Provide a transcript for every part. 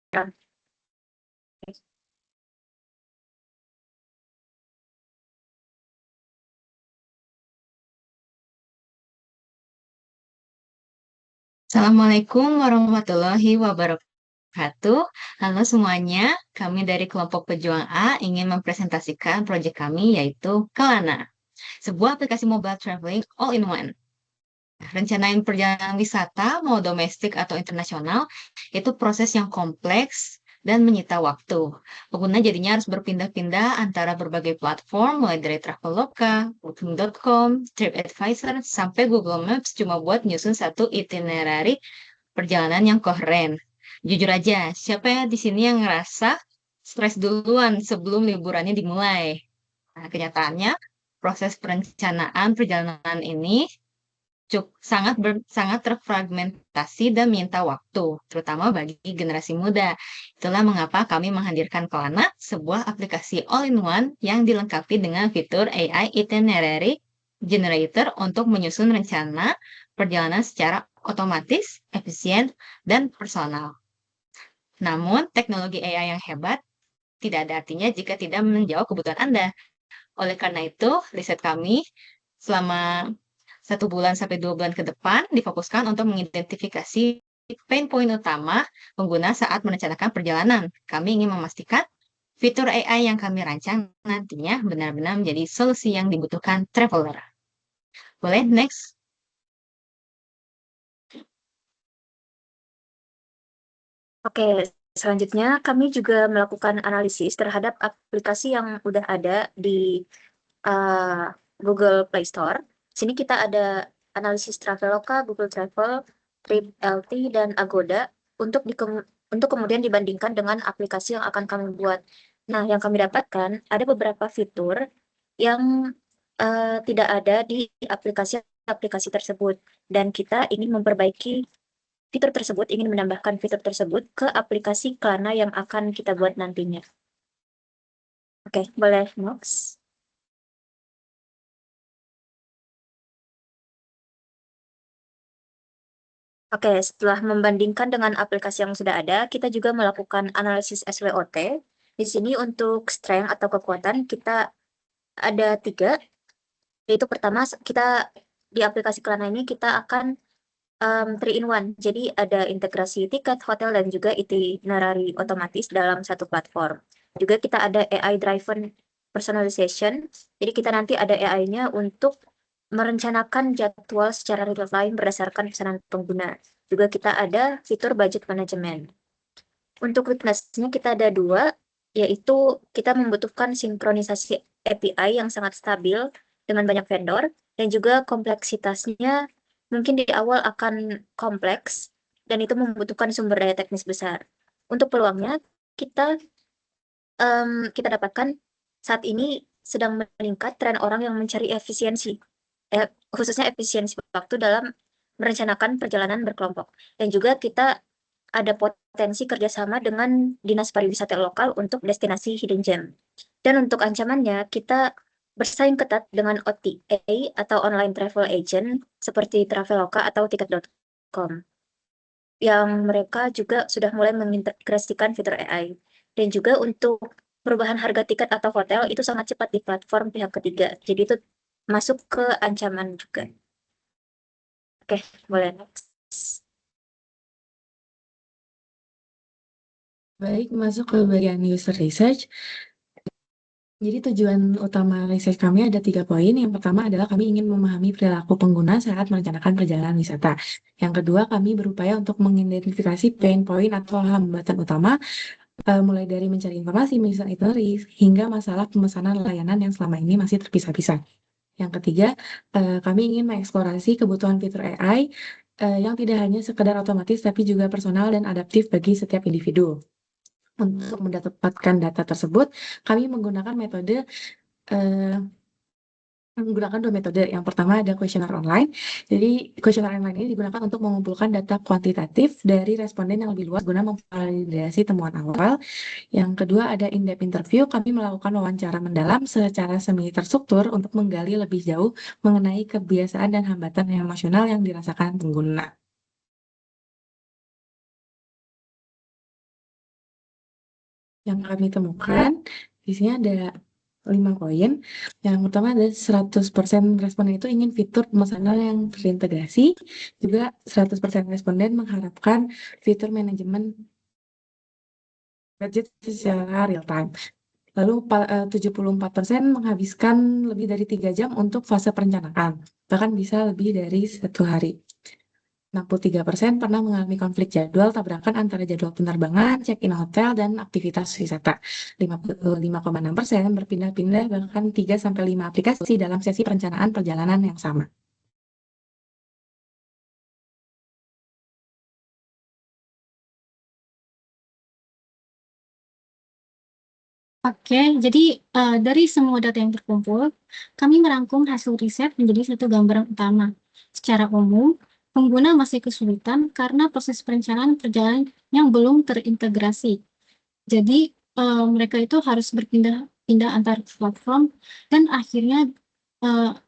Assalamualaikum warahmatullahi wabarakatuh. Halo semuanya, kami dari kelompok Pejuang A ingin mempresentasikan proyek kami yaitu Kelana, sebuah aplikasi mobile traveling all-in-one. Rencanain perjalanan wisata, mau domestik atau internasional, itu proses yang kompleks dan menyita waktu. Pengguna jadinya harus berpindah-pindah antara berbagai platform, mulai dari Traveloka, Booking.com, TripAdvisor, sampai Google Maps cuma buat nyusun satu itinerary perjalanan yang koheren. Jujur aja, siapa ya di sini yang ngerasa stres duluan sebelum liburannya dimulai? Nah, kenyataannya, proses perencanaan perjalanan ini sangat terfragmentasi dan minta waktu, terutama bagi generasi muda. Itulah mengapa kami menghadirkan Kelana, sebuah aplikasi all-in-one yang dilengkapi dengan fitur AI Itinerary Generator untuk menyusun rencana perjalanan secara otomatis, efisien, dan personal. Namun, teknologi AI yang hebat tidak ada artinya jika tidak menjawab kebutuhan Anda. Oleh karena itu, riset kami selama 1 bulan sampai 2 bulan ke depan difokuskan untuk mengidentifikasi pain point utama pengguna saat merencanakan perjalanan. Kami ingin memastikan fitur AI yang kami rancang nantinya benar-benar menjadi solusi yang dibutuhkan traveler. Boleh next? Oke, selanjutnya kami juga melakukan analisis terhadap aplikasi yang udah ada di Google Play Store. Sini kita ada analisis Traveloka, Google Travel, TripLT, dan Agoda untuk untuk kemudian dibandingkan dengan aplikasi yang akan kami buat. Nah, yang kami dapatkan ada beberapa fitur yang tidak ada di aplikasi-aplikasi tersebut, dan kita ingin memperbaiki fitur tersebut, ingin menambahkan fitur tersebut ke aplikasi Kelana yang akan kita buat nantinya. Oke, boleh next. Oke, setelah membandingkan dengan aplikasi yang sudah ada, kita juga melakukan analisis SWOT. Di sini untuk strength atau kekuatan kita ada 3, yaitu pertama kita di aplikasi Kelana ini kita akan 3-in-1. Jadi ada integrasi tiket, hotel, dan juga itinerary otomatis dalam satu platform. Juga kita ada AI driven personalization. Jadi kita nanti ada AI-nya untuk merencanakan jadwal secara real time berdasarkan pesanan pengguna. Juga kita ada fitur budget management. Untuk weakness-nya kita ada 2, yaitu kita membutuhkan sinkronisasi API yang sangat stabil dengan banyak vendor, dan juga kompleksitasnya mungkin di awal akan kompleks, dan itu membutuhkan sumber daya teknis besar. Untuk peluangnya, kita kita dapatkan saat ini sedang meningkat tren orang yang mencari efisiensi, khususnya efisiensi waktu dalam merencanakan perjalanan berkelompok. Dan juga kita ada potensi kerjasama dengan dinas pariwisata lokal untuk destinasi hidden gem. Dan untuk ancamannya, kita bersaing ketat dengan OTA atau online travel agent seperti Traveloka atau Tiket.com, yang mereka juga sudah mulai mengintegrasikan fitur AI. Dan juga untuk perubahan harga tiket atau hotel itu sangat cepat di platform pihak ketiga. Jadi itu masuk ke ancaman juga. Oke, boleh next. Baik, masuk ke bagian user research. Jadi tujuan utama riset kami ada 3 poin. Yang pertama adalah kami ingin memahami perilaku pengguna saat merencanakan perjalanan wisata. Yang kedua, kami berupaya untuk mengidentifikasi pain point atau hambatan utama, mulai dari mencari informasi, menyusun itinerary, hingga masalah pemesanan layanan yang selama ini masih terpisah-pisah. Yang ketiga, kami ingin mengeksplorasi kebutuhan fitur AI yang tidak hanya sekedar otomatis, tapi juga personal dan adaptif bagi setiap individu. Untuk mendapatkan data tersebut, kami menggunakan eh, 2 metode. Yang pertama ada kuesioner online. Jadi kuesioner online ini digunakan untuk mengumpulkan data kuantitatif dari responden yang lebih luas guna memvalidasi temuan awal. Yang kedua ada in-depth interview. Kami melakukan wawancara mendalam secara semi terstruktur untuk menggali lebih jauh mengenai kebiasaan dan hambatan emosional yang dirasakan pengguna. yang kami temukan, di sini ada 5 poin. Yang pertama ada 100% responden itu ingin fitur pemesanan yang terintegrasi. Juga 100% responden mengharapkan fitur manajemen budget secara real time. Lalu 74% menghabiskan lebih dari 3 jam untuk fase perencanaan, bahkan bisa lebih dari 1 hari. 63% pernah mengalami konflik jadwal tabrakan antara jadwal penerbangan, check-in hotel, dan aktivitas wisata. 55,6% berpindah-pindah bahkan 3-5 aplikasi dalam sesi perencanaan perjalanan yang sama. Oke, jadi dari semua data yang terkumpul, kami merangkum hasil riset menjadi satu gambaran utama. Secara umum, pengguna masih kesulitan karena proses perencanaan perjalanan yang belum terintegrasi. Jadi mereka itu harus berpindah-pindah antar platform dan akhirnya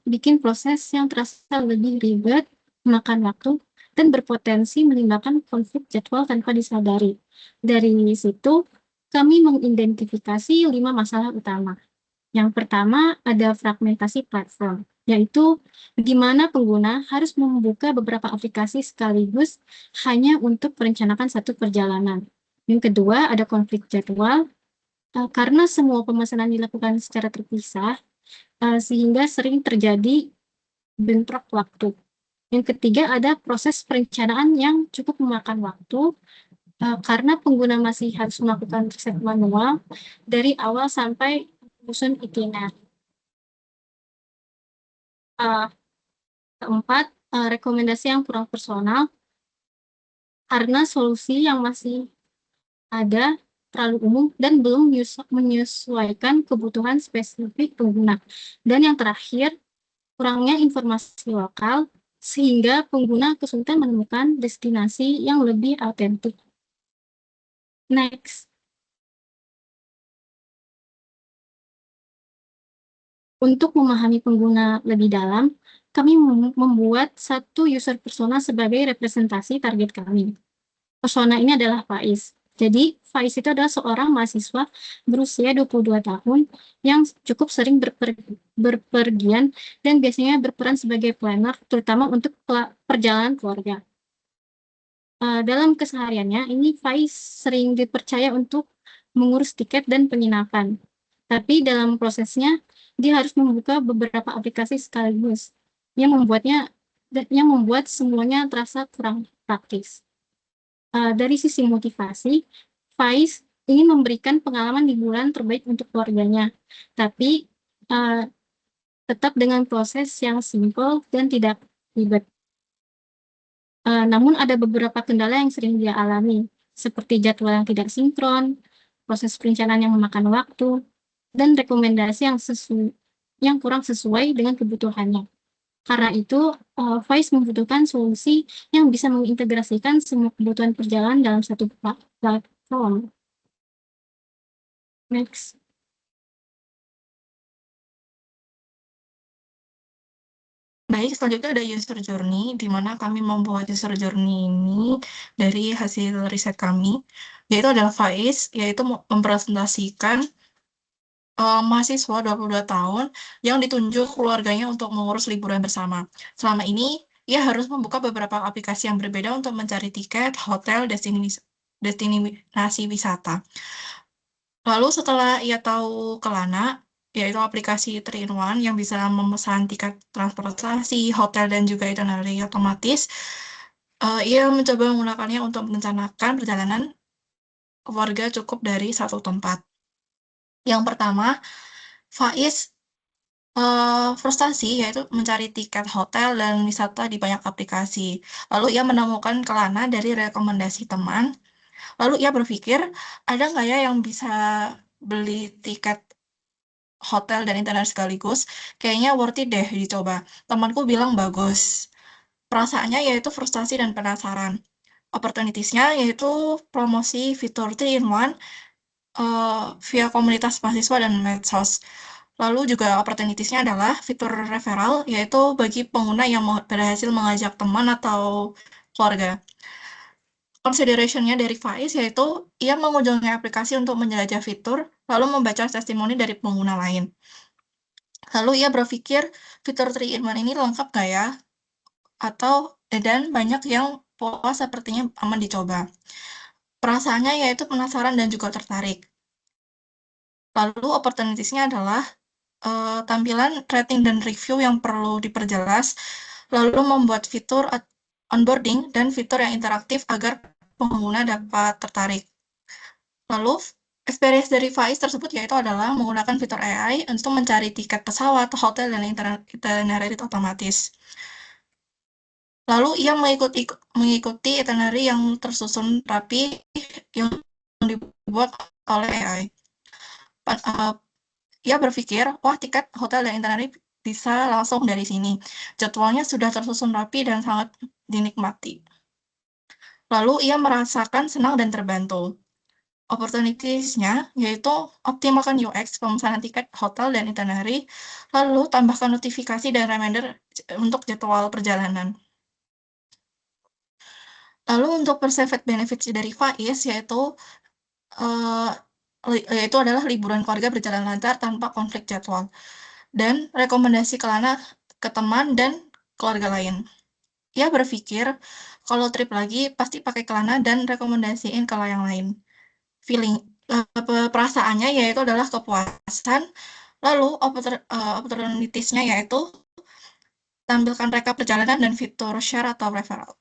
bikin proses yang terasa lebih ribet, memakan waktu, dan berpotensi menimbulkan konflik jadwal tanpa disadari. Dari situ, kami mengidentifikasi 5 masalah utama. Yang pertama ada fragmentasi platform, yaitu bagaimana pengguna harus membuka beberapa aplikasi sekaligus hanya untuk merencanakan satu perjalanan. Yang kedua ada konflik jadwal, karena semua pemesanan dilakukan secara terpisah, sehingga sering terjadi bentrok waktu. Yang ketiga ada proses perencanaan yang cukup memakan waktu, karena pengguna masih harus melakukan riset manual dari awal sampai menyusun itinerary. Keempat, rekomendasi yang kurang personal, karena solusi yang masih ada terlalu umum dan belum menyesuaikan kebutuhan spesifik pengguna. Dan yang terakhir, kurangnya informasi lokal, sehingga pengguna kesulitan menemukan destinasi yang lebih autentik. Next. Untuk memahami pengguna lebih dalam, kami membuat satu user persona sebagai representasi target kami. Persona ini adalah Faiz. Jadi, Faiz itu adalah seorang mahasiswa berusia 22 tahun yang cukup sering berpergian dan biasanya berperan sebagai planner, terutama untuk perjalanan keluarga. Dalam kesehariannya, ini Faiz sering dipercaya untuk mengurus tiket dan penginapan. Tapi dalam prosesnya, dia harus membuka beberapa aplikasi sekaligus yang membuat semuanya terasa kurang praktis. Dari sisi motivasi, Faiz ingin memberikan pengalaman liburan terbaik untuk keluarganya, tapi tetap dengan proses yang simpel dan tidak ribet. Namun ada beberapa kendala yang sering dia alami, seperti jadwal yang tidak sinkron, proses perencanaan yang memakan waktu, dan rekomendasi yang kurang sesuai dengan kebutuhannya. Karena itu, Faiz membutuhkan solusi yang bisa mengintegrasikan semua kebutuhan perjalanan dalam satu platform. Next. Baik, selanjutnya ada user journey, di mana kami membuat user journey ini dari hasil riset kami, yaitu adalah Faiz, yaitu mempresentasikan mahasiswa 22 tahun yang ditunjuk keluarganya untuk mengurus liburan bersama. Selama ini, ia harus membuka beberapa aplikasi yang berbeda untuk mencari tiket, hotel, destinasi wisata. Lalu setelah ia tahu Kelana, yaitu aplikasi 3-in-1 yang bisa memesan tiket transportasi, hotel, dan juga itinerary otomatis, ia mencoba menggunakannya untuk merencanakan perjalanan keluarga cukup dari satu tempat. Yang pertama, Faiz frustasi, yaitu mencari tiket hotel dan wisata di banyak aplikasi. Lalu ia menemukan Kelana dari rekomendasi teman. Lalu ia berpikir, ada nggak ya yang bisa beli tiket hotel dan internet sekaligus? Kayaknya worth it deh dicoba. Temanku bilang bagus. Perasaannya yaitu frustasi dan penasaran. Opportunitiesnya yaitu promosi fitur 3-in-1 via komunitas mahasiswa dan medsos. Lalu juga opportunitiesnya adalah fitur referral, yaitu bagi pengguna yang berhasil mengajak teman atau keluarga. consideration-nya dari Faiz yaitu ia mengunjungi aplikasi untuk menjelajah fitur, lalu membaca testimoni dari pengguna lain. Lalu ia berpikir fitur 3-in-1 ini lengkap nggak ya? Dan banyak yang puas sepertinya aman dicoba. Perasaannya yaitu penasaran dan juga tertarik. Lalu opportunities-nya adalah tampilan, rating, dan review yang perlu diperjelas, lalu membuat fitur onboarding dan fitur yang interaktif agar pengguna dapat tertarik. Lalu, experience dari Faiz tersebut yaitu adalah menggunakan fitur AI untuk mencari tiket pesawat, hotel, dan itinerary otomatis. Lalu, ia mengikuti itinerary yang tersusun rapi yang dibuat oleh AI. Ia berpikir, wah tiket hotel dan itinerary bisa langsung dari sini. Jadwalnya sudah tersusun rapi dan sangat dinikmati. Lalu ia merasakan senang dan terbantu. Opportunities-nya yaitu optimalkan UX pemesanan tiket hotel dan itinerary, lalu tambahkan notifikasi dan reminder untuk jadwal perjalanan. Lalu untuk perceived benefits dari Faiz yaitu adalah liburan keluarga berjalan lancar tanpa konflik jadwal, dan rekomendasi kelana ke teman dan keluarga lain. Ia berpikir, kalau trip lagi, pasti pakai kelana dan rekomendasiin ke yang lain. Perasaannya yaitu adalah kepuasan, lalu opportunities-nya yaitu tampilkan rekap perjalanan dan fitur share atau referral.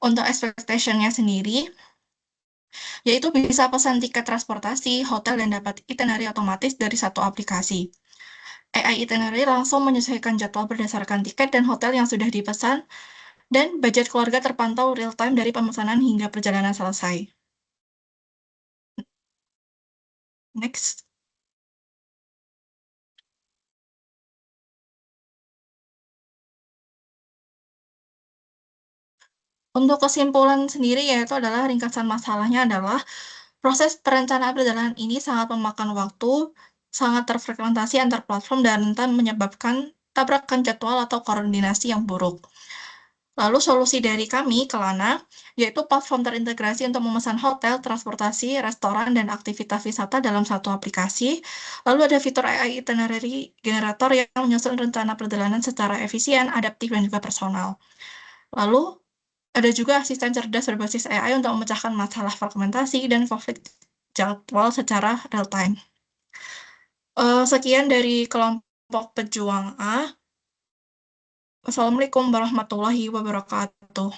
Untuk expectation-nya sendiri, yaitu bisa pesan tiket transportasi, hotel, dan dapat itinerary otomatis dari satu aplikasi. AI itinerary langsung menyesuaikan jadwal berdasarkan tiket dan hotel yang sudah dipesan, dan budget keluarga terpantau real-time dari pemesanan hingga perjalanan selesai. Next. Untuk kesimpulan sendiri yaitu adalah ringkasan masalahnya adalah proses perencanaan perjalanan ini sangat memakan waktu, sangat terfragmentasi antar platform, dan rentan menyebabkan tabrakan jadwal atau koordinasi yang buruk. Lalu solusi dari kami, Kelana, yaitu platform terintegrasi untuk memesan hotel, transportasi, restoran, dan aktivitas wisata dalam satu aplikasi. Lalu ada fitur AI itinerary generator yang menyusun rencana perjalanan secara efisien, adaptif, dan juga personal. Lalu ada juga asisten cerdas berbasis AI untuk memecahkan masalah fragmentasi dan konflik jadwal secara real-time. Sekian dari kelompok pejuang A. Wassalamualaikum warahmatullahi wabarakatuh.